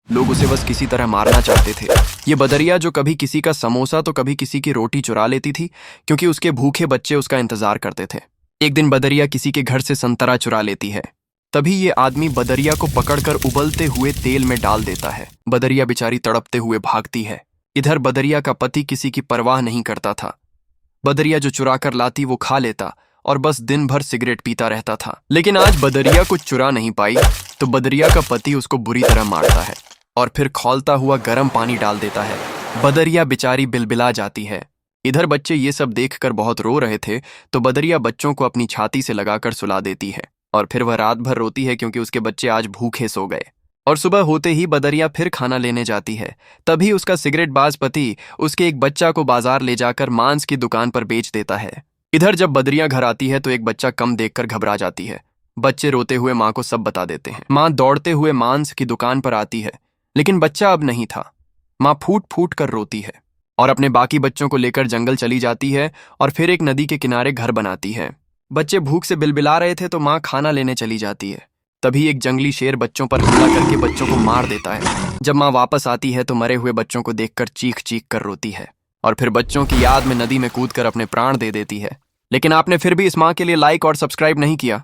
लोग उसे बस किसी तरह मारना चाहते थे। ये बदरिया जो कभी किसी का समोसा तो कभी किसी की रोटी चुरा लेती थी, क्योंकि उसके भूखे बच्चे उसका इंतजार करते थे। एक दिन बदरिया किसी के घर से संतरा चुरा लेती है। तभी ये आदमी बदरिया को पकड़कर उबलते हुए तेल में डाल देता है। बदरिया बेचारी तड़पते हुए भागती है। इधर बदरिया का पति किसी की परवाह नहीं करता था। बदरिया जो चुरा कर लाती वो खा लेता और बस दिन भर सिगरेट पीता रहता था। लेकिन आज बदरिया कुछ चुरा नहीं पाई, तो बदरिया का पति उसको बुरी तरह मारता है और फिर खौलता हुआ गर्म पानी डाल देता है। बदरिया बेचारी बिलबिला जाती है। इधर बच्चे ये सब देखकर बहुत रो रहे थे, तो बदरिया बच्चों को अपनी छाती से लगाकर सुला देती है और फिर वह रात भर रोती है, क्योंकि उसके बच्चे आज भूखे सो गए। और सुबह होते ही बदरिया फिर खाना लेने जाती है। तभी उसका सिगरेट बाज पति उसके एक बच्चा को बाजार ले जाकर मांस की दुकान पर बेच देता है। इधर जब बदरिया घर आती है तो एक बच्चा कम देखकर घबरा जाती है। बच्चे रोते हुए माँ को सब बता देते हैं। माँ दौड़ते हुए मांस की दुकान पर आती है, लेकिन बच्चा अब नहीं था। माँ फूट फूट कर रोती है और अपने बाकी बच्चों को लेकर जंगल चली जाती है और फिर एक नदी के किनारे घर बनाती है। बच्चे भूख से बिलबिला रहे थे, तो माँ खाना लेने चली जाती है। तभी एक जंगली शेर बच्चों पर हमला करके बच्चों को मार देता है। जब माँ वापस आती है तो मरे हुए बच्चों को देखकर चीख चीख कर रोती है और फिर बच्चों की याद में नदी में कूदकर अपने प्राण दे देती है। लेकिन आपने फिर भी इस माँ के लिए लाइक और सब्सक्राइब नहीं किया।